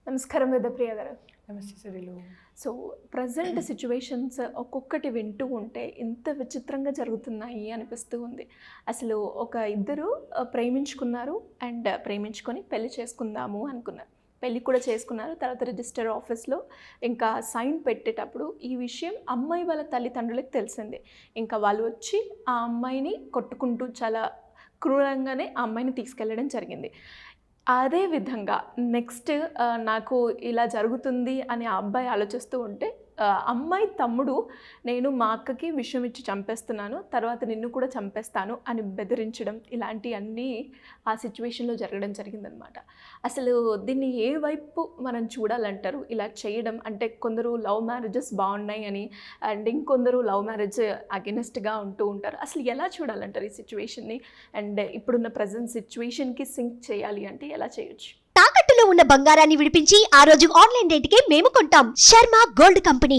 నమస్కారం వేదప్రియ గారు. నమస్తే సరిలు. సో ప్రజెంట్ సిచ్యువేషన్స్ ఒక్కొక్కటి వింటూ ఉంటే ఇంత విచిత్రంగా జరుగుతున్నాయి అనిపిస్తూ ఉంది. అసలు ఒక ఇద్దరు ప్రేమించుకున్నారు అండ్ ప్రేమించుకొని పెళ్లి చేసుకుందాము అనుకున్నారు. పెళ్లి కూడా చేసుకున్నారు. తర్వాత రిజిస్టర్ ఆఫీస్లో ఇంకా సైన్ పెట్టేటప్పుడు ఈ విషయం అమ్మాయి వాళ్ళ తల్లిదండ్రులకు తెలిసింది. ఇంకా వాళ్ళు వచ్చి ఆ అమ్మాయిని కొట్టుకుంటూ చాలా క్రూరంగానే ఆ అమ్మాయిని తీసుకెళ్ళడం జరిగింది. అదే విధంగా నెక్స్ట్ నాకు ఇలా జరుగుతుంది అని ఆ అబ్బాయి ఆలోచిస్తూ ఉంటే అమ్మాయి తమ్ముడు నేను మా అక్కకి విషం ఇచ్చి చంపేస్తున్నాను, తర్వాత నిన్ను కూడా చంపేస్తాను అని బెదిరించడం, ఇలాంటివన్నీ ఆ సిచ్యువేషన్లో జరగడం జరిగిందనమాట. అసలు దీన్ని ఏ వైపు మనం చూడాలంటారు? ఇలా చేయడం అంటే కొందరు లవ్ మ్యారేజెస్ బాగున్నాయి అని అండ్ ఇంకొందరు లవ్ మ్యారేజ్ అగెనిస్ట్గా ఉంటూ ఉంటారు. అసలు ఎలా చూడాలంటారు ఈ సిచ్యువేషన్ని? అండ్ ఇప్పుడున్న ప్రజెంట్ సిచ్యువేషన్కి సింక్ చేయాలి అంటే ఎలా చేయొచ్చు? తాకట్టులో ఉన్న బంగారాన్ని విడిపించి ఆ రోజు ఆన్లైన్ రేటుకే మేము కొంటాం. Sharma gold company.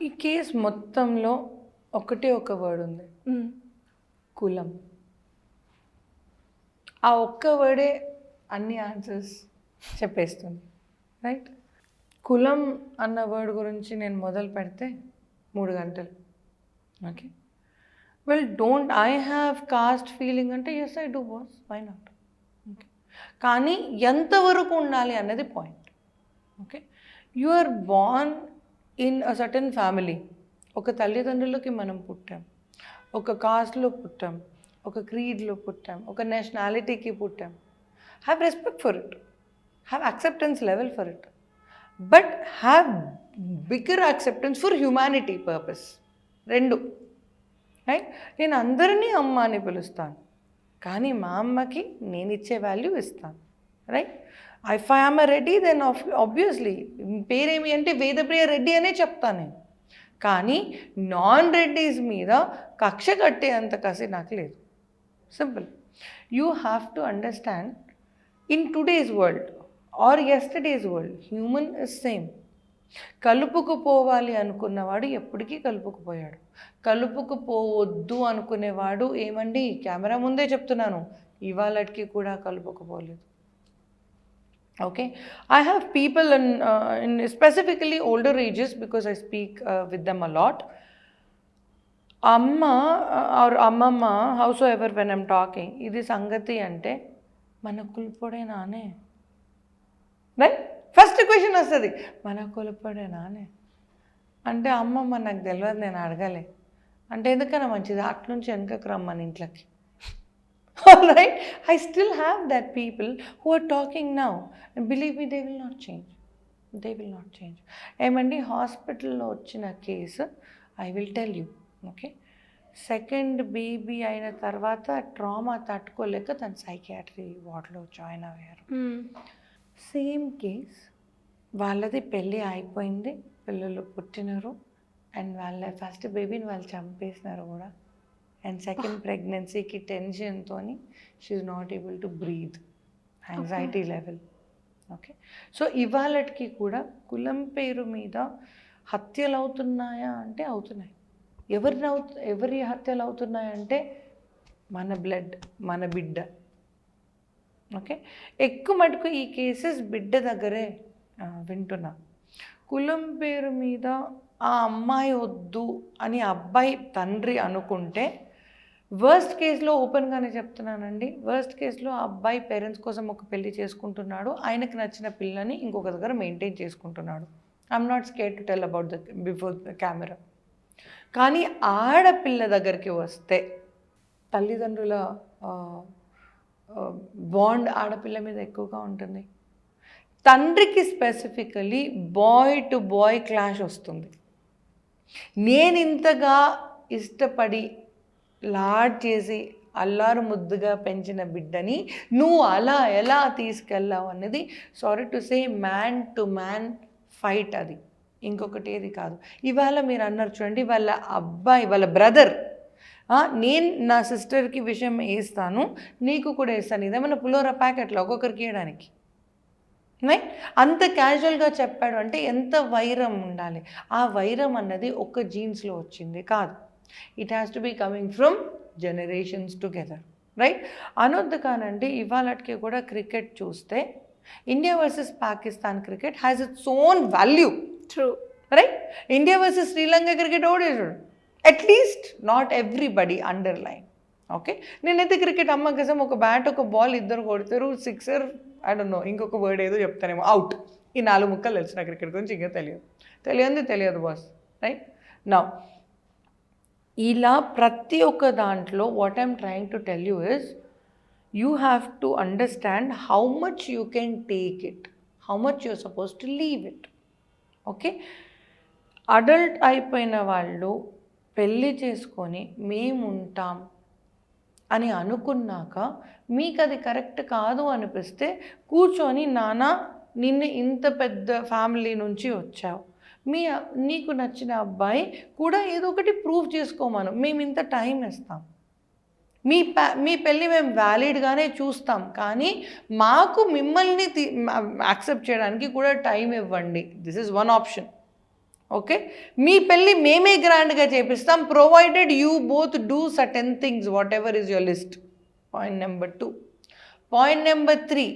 ఈ కేసు మొత్తంలో ఒకటే ఒక వర్డ్ ఉంది, కులం. ఆ ఒక్క వర్డే అన్ని ఆన్సర్స్ చెప్పేస్తుంది, రైట్? కులం అన్న వర్డ్ గురించి నేను మొదలు పెడితే 3 గంటలు. Okay, well don't I have caste feeling అంటే yes I do boss, why not? Okay, కానీ ఎంతవరకు ఉండాలి అన్నది point. Okay, you are born in a certain family. ఒక తల్లిదండ్రులకి మనం పుట్టాం, ఒక కాస్ట్లో పుట్టాం, ఒక క్రీడ్లో పుట్టాం, ఒక నేషనాలిటీకి పుట్టాం. Have respect for it, have acceptance level for it, but have bigger acceptance for humanity purpose. 2 right. నేను అందరినీ అమ్మ అని పిలుస్తాను, కానీ మా అమ్మకి నేను ఇచ్చే వాల్యూ ఇస్తాను, right? If I am a Reddy then obviously పేరేమి అంటే వేదప్రియ రెడ్డి అనే చెప్తాను నేను. కానీ నాన్ రెడ్డీస్ మీద కక్ష కట్టే అంత కసి నాకు లేదు. Simple. You have to understand in today's world or yesterday's world human is same. కలుపుకుపోవాలి అనుకున్నవాడు ఎప్పటికీ కలుపుకుపోయాడు. కలుపుకుపోవద్దు అనుకునేవాడు ఏమండి, కెమెరా ముందే చెప్తున్నాను, ఇవాళకి కూడా కలుపుకుపోలేదు. Okay, I have people in specifically older ages because I speak with them a lot. అమ్మ ఆర్ అమ్మమ్మ హౌస్ ఎవర్ వెన్ ఐమ్ టాకింగ్, ఇది సంగతి అంటే మన కులుపుడేనానే, రైట్? ఫస్ట్ క్వశ్చన్ వస్తుంది, మన కులపడేనానే అంటే అమ్మమ్మ నాకు తెలియదు, నేను అడగలే అంటే ఎందుకన్నా మంచిది అట్నుంచి వెనకకు రమ్మని ఇంట్లోకి. Right, I still have that people who are talking now and believe me, they will not change, they will not change. ఏమండి, హాస్పిటల్లో వచ్చిన case I will tell you. Okay, second baby అయిన తర్వాత ట్రామా తట్టుకోలేక తను సైకియాట్రీ వార్డులో join అయ్యారు. Same case, వాళ్ళది పెళ్ళి అయిపోయింది, పిల్లలు పుట్టినారు అండ్ వాళ్ళ ఫస్ట్ బేబీని వాళ్ళు చంపేసినారు కూడా. అండ్ సెకండ్ ప్రెగ్నెన్సీకి టెన్షన్తో she not able to breathe, anxiety level. Okay, so ఇవాళకి కూడా కులం పేరు మీద హత్యలు అవుతున్నాయా అంటే అవుతున్నాయి. ఎవరి హత్యలు అవుతున్నాయంటే మన బ్లడ్, మన బిడ్డ. ఓకే, ఎక్కువ మటుకు ఈ కేసెస్ బిడ్డ దగ్గరే వింటున్నా. కులం పేరు మీద ఆ అమ్మాయి వద్దు అని అబ్బాయి తండ్రి అనుకుంటే, వర్స్ట్ కేసులో ఓపెన్గానే చెప్తున్నానండి, వర్స్ట్ కేసులో ఆ అబ్బాయి పేరెంట్స్ కోసం ఒక పెళ్లి చేసుకుంటున్నాడు, ఆయనకు నచ్చిన పిల్లని ఇంకొక దగ్గర మెయింటైన్ చేసుకుంటున్నాడు. I'm not scared to tell about the before the camera. కానీ ఆడపిల్ల దగ్గరికి వస్తే తల్లిదండ్రుల బాండ్ ఆడపిల్ల మీద ఎక్కువగా ఉంటుంది. తండ్రికి specifically boy to boy clash వస్తుంది. నేను ఇంతగా ఇష్టపడి లాడ్ చేసి అల్లారు ముద్దుగా పెంచిన బిడ్డని నువ్వు అలా ఎలా తీసుకెళ్ళావు అనేది, sorry to say, man to man fight. అది ఇంకొకటి ఏది కాదు. ఇవాళ మీరు అన్నారు చూడండి, వాళ్ళ అబ్బాయి, వాళ్ళ బ్రదర్, నేను నా సిస్టర్కి విషయం వేస్తాను, నీకు కూడా వేస్తాను, ఇదేమన్నా పులోరా ప్యాకెట్లో ఒక్కొక్కరికి వేయడానికి, రైట్? అంత క్యాజువల్గా చెప్పాడు అంటే ఎంత వైరం ఉండాలి. ఆ వైరం అన్నది ఒక్క జీన్స్లో వచ్చింది కాదు, it has to be coming from generations together, right? అనొద్దు కానండి, ఇవాళకి కూడా క్రికెట్ చూస్తే India versus Pakistan cricket has its own value, true. right? India versus Sri Lanka cricket ఓడేసాడు, at least not everybody underline. Okay, నేనైతే cricket అమ్మ కోసం ఒక bat ఒక బాల్ ఇద్దరు కొడతారు, సిక్సర్, ఐ డోంట్ నో ఇంకొక వర్డ్ ఏదో చెప్తానేమో, అవుట్. ఈ 4 ముక్కలు తెలిసిన క్రికెట్ గురించి ఇంకా తెలియదు బాస్, రైట్? నౌ ఇలా ప్రతి ఒక్క దాంట్లో what I'm trying to tell you is you have to understand how much you can take it, how much your suppose to leave it. Okay, adult అయిపోయిన వాళ్ళు పెళ్ళి చేసుకొని మేముంటాం అని అనుకున్నాక మీకు అది కరెక్ట్ కాదు అనిపిస్తే కూర్చొని, నాన్న నిన్ను ఇంత పెద్ద ఫ్యామిలీ నుంచి వచ్చావు, నీకు నచ్చిన అబ్బాయి కూడా ఏదో ఒకటి ప్రూవ్ చేసుకోమను, మేము ఇంత టైం ఇస్తాం, మీ పెళ్ళి మేము వ్యాలిడ్గానే చూస్తాం, కానీ మాకు మిమ్మల్ని యాక్సెప్ట్ చేయడానికి కూడా టైం ఇవ్వండి. This is one option. Okay, మీ పెళ్ళి మేమే గ్రాండ్గా చేపిస్తాం, provided you both do certain things whatever is your list. Point number 2. Point number 3,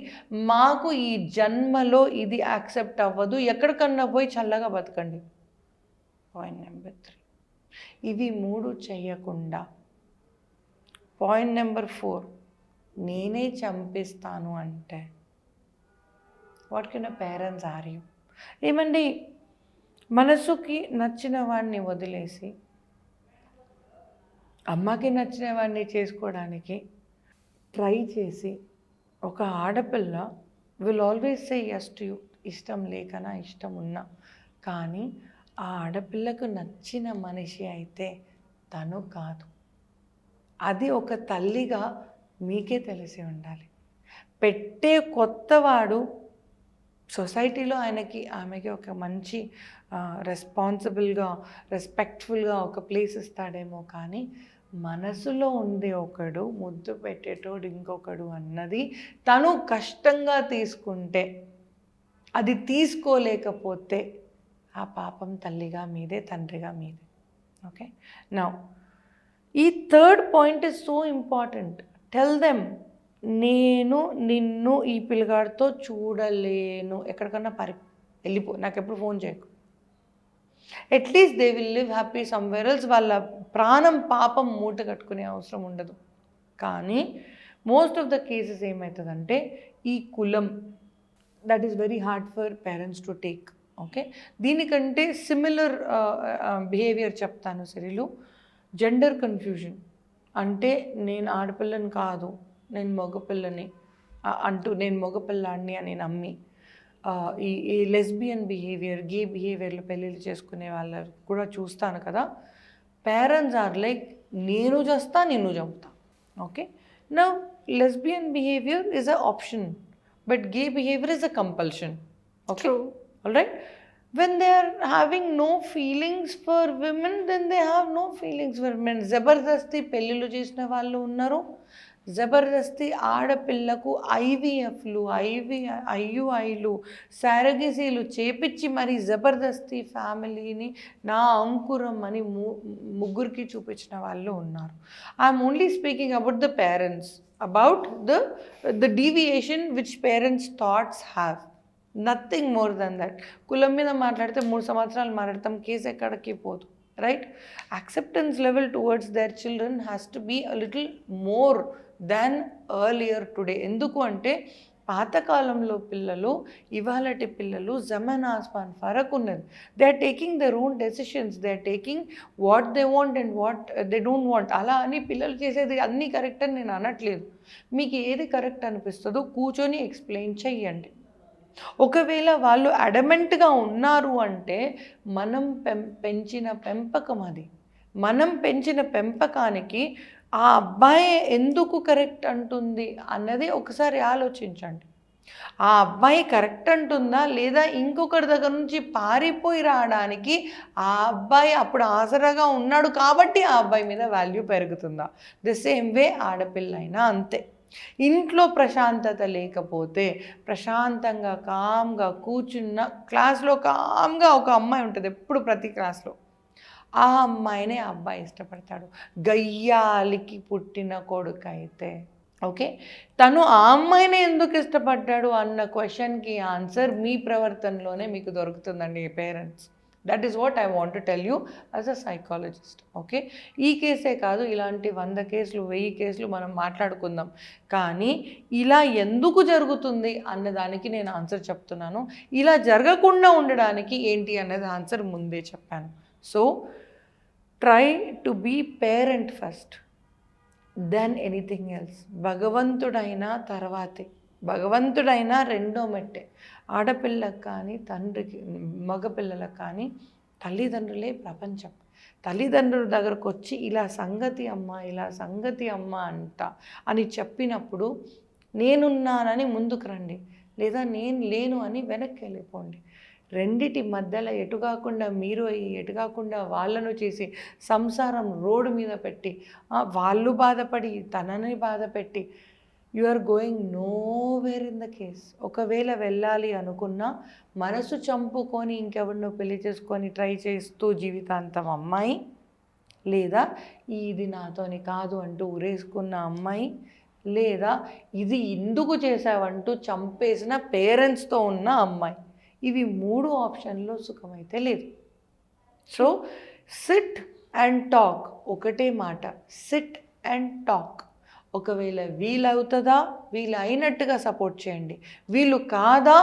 మాకు ఈ జన్మలో ఇది యాక్సెప్ట్ అవ్వదు, ఎక్కడికన్నా పోయి చల్లగా బతకండి. Point number 3. ఇవి 3 చేయకుండా పాయింట్ నెంబర్ 4, నేనే చంపిస్తాను అంటే what can parents are you? ఏమండి, మనసుకి నచ్చిన వాడిని వదిలేసి అమ్మకి నచ్చిన వాడిని చేసుకోవడానికి ట్రై చేసి ఒక ఆడపిల్ల will always say yes to you, ఇష్టం లేకనా ఇష్టం ఉన్నా, కానీ ఆ ఆడపిల్లకు నచ్చిన మనిషి అయితే తను కాదు. అది ఒక తల్లిగా మీకే తెలిసి ఉండాలి. పెట్టే కొత్తవాడు సొసైటీలో ఆమెకి ఒక మంచి రెస్పాన్సిబుల్గా, రెస్పెక్ట్ఫుల్గా ఒక ప్లేస్ ఇస్తాడేమో, కానీ మనసులో ఉండే ఒకడు, ముద్దు పెట్టేటోడు ఇంకొకడు అన్నది తను కష్టంగా తీసుకుంటే, అది తీసుకోలేకపోతే ఆ పాపం తల్లిగా మీదే, తండ్రిగా మీదే. ఓకే, నౌ ఈ 3rd point is so important. Tell them, నేను నిన్ను ఈ పిల్లగాడితో చూడలేను, ఎక్కడికన్నా వెళ్ళిపో, నాకు ఎప్పుడు ఫోన్ చేయకు. At least they will live happy somewhere else. వాళ్ళ ప్రాణం పాపం మూట కట్టుకునే అవసరం ఉండదు. కానీ మోస్ట్ ఆఫ్ ద కేసెస్ ఏమవుతుందంటే ఈ కులం, that is very hard for parents to take. Okay, దీనికంటే సిమిలర్ బిహేవియర్ చెప్తాను సిరిలు. జెండర్ కన్ఫ్యూజన్ అంటే నేను ఆడపిల్లని కాదు, నేను మగపిల్లని అంటూ, నేను మగపిల్లాడిని అని నమ్మి ఈ లెస్బియన్ బిహేవియర్, గే బిహేవియర్లో పెళ్ళిళ్ళు చేసుకునే వాళ్ళు కూడా చూస్తాను కదా. పేరెంట్స్ ఆర్ లైక్, నేను చేస్తా, నిన్ను చంపుతా. Okay, now lesbian behaviour is a option, but gay behaviour is a compulsion. Okay, all right. When they are having no feelings for women, then they have no feelings for men. జబర్దస్తి పెళ్ళిళ్ళు చేసిన వాళ్ళు ఉన్నారు, జబర్దస్తి ఆడపిల్లకు ఐవీఎఫ్లు, ఐయుఐలు, సారగసీలు చేపించి మరి జబర్దస్తి ఫ్యామిలీని నా అంకురం అని ముగ్గురికి చూపించిన వాళ్ళు ఉన్నారు. I'm only speaking about the parents, about the deviation which parents thoughts have. Nothing more then that. కులం మీద మాట్లాడితే 3 సంవత్సరాలు మాట్లాడతాం, కేసు ఎక్కడికి పోదు, right? Acceptance level towards their children has to be a little more than earlier today. ఎందుకు అంటే పాతకాలంలో పిల్లలు, ఇవాళటి పిల్లలు జమన్ ఆస్మాన్ ఫరక్ ఉన్నది. They are taking their own decisions, they are taking what they want and what they don't want. అలా అని పిల్లలు చేసేది అన్నీ కరెక్ట్ అని నేను అనట్లేదు. మీకు ఏది కరెక్ట్ అనిపిస్తుందో కూర్చొని ఎక్స్ప్లెయిన్ చెయ్యండి. ఒకవేళ వాళ్ళు అడమెంట్గా ఉన్నారు అంటే మనం పెంచిన పెంపకం అది. మనం పెంచిన పెంపకానికి ఆ అబ్బాయి ఎందుకు కరెక్ట్ అంటుంది అన్నది ఒకసారి ఆలోచించండి. ఆ అబ్బాయి కరెక్ట్ అంటుందా లేదా ఇంకొకరి దగ్గర నుంచి పారిపోయి రావడానికి ఆ అబ్బాయి అప్పుడు ఆసరాగా ఉన్నాడు కాబట్టి ఆ అబ్బాయి మీద వాల్యూ పెరుగుతుందా? ది సేమ్ వే ఆడపిల్ల అయినా అంతే. ఇంట్లో ప్రశాంతత లేకపోతే, ప్రశాంతంగా కామ్గా కూర్చున్న క్లాస్లో కామ్గా ఒక అమ్మాయి ఉంటుంది ఎప్పుడు ప్రతి క్లాస్లో, ఆ అమ్మాయినే ఆ అబ్బాయి ఇష్టపడతాడు. గయ్యాలికి పుట్టిన కొడుకు అయితే ఓకే, తను ఆ అమ్మాయిని ఎందుకు ఇష్టపడ్డాడు అన్న క్వశ్చన్కి ఆన్సర్ మీ ప్రవర్తనలోనే మీకు దొరుకుతుందండి parents. That is what I want to tell you as a psychologist. Okay, ఈ కేసే కాదు, ఇలాంటి 100 కేసులు 1000 కేసులు మనం మాట్లాడుకుందాం. కానీ ఇలా ఎందుకు జరుగుతుంది అన్నదానికి నేను ఆన్సర్ చెప్తున్నాను. ఇలా జరగకుండా ఉండడానికి ఏంటి అన్నది ఆన్సర్ ముందే చెప్పాను. So try to be parent first then anything else. భగవంతుడైనా తర్వాతే, భగవంతుడైనా రెండో మెట్టే. ఆడపిల్లకు కానీ తండ్రికి, మగపిల్లలకు కానీ తల్లిదండ్రులే ప్రపంచం. తల్లిదండ్రుల దగ్గరకు వచ్చి ఇలా సంగతి అమ్మ, ఇలా సంగతి అమ్మ అంట అని చెప్పినప్పుడు నేనున్నానని ముందుకు రండి, లేదా నేను లేను అని వెనక్కి వెళ్ళిపోండి. రెండిటి మధ్యలో ఎటు కాకుండా మీరు అయ్యి, ఎటు కాకుండా వాళ్ళను చేసి సంసారం రోడ్డు మీద పెట్టి వాళ్ళు బాధపడి తనని బాధపెట్టి you are going nowhere in the case. ఒకవేళ వెళ్ళాలి అనుకున్నా మనసు చంపుకొని ఇంకెవరినో పెళ్లి చేసుకొని ట్రై చేస్తూ జీవితాంతం అమ్మాయి, లేదా ఇది నాతోని కాదు అంటూ ఉరేసుకున్న అమ్మాయి, లేదా ఇది ఎందుకు చేసావంటూ చంపేసిన పేరెంట్స్తో ఉన్న అమ్మాయి. ఇవి 3 ఆప్షన్లో సుఖమైతే లేదు. సో సిట్ అండ్ టాక్, ఒకటే మాట, సిట్ అండ్ టాక్. ఒకవేళ వీలవుతుందా, వీలు అయినట్టుగా సపోర్ట్ చేయండి, వీళ్ళు కాదా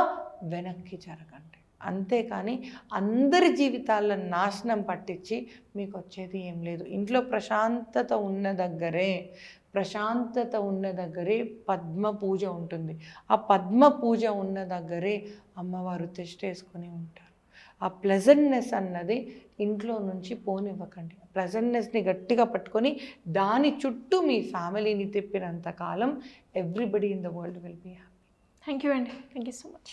వెనక్కి జరగండి. అంతేకాని అందరి జీవితాలను నాశనం పట్టించి మీకు వచ్చేది ఏం లేదు. ఇంట్లో ప్రశాంతత ఉన్న దగ్గరే పద్మ పూజ ఉంటుంది. ఆ పద్మ పూజ ఉన్న దగ్గరే అమ్మవారు తిష్టేసుకొని ఉంటారు. ఆ ప్లెజెంట్నెస్ అన్నది ఇంట్లో నుంచి పోనివ్వకండి. ప్లెజెంట్నెస్ని గట్టిగా పట్టుకొని దాని చుట్టూ మీ ఫ్యామిలీని తిప్పినంత కాలం everybody in the world will be happy. Thank you అండి, థ్యాంక్ యూ సో మచ్.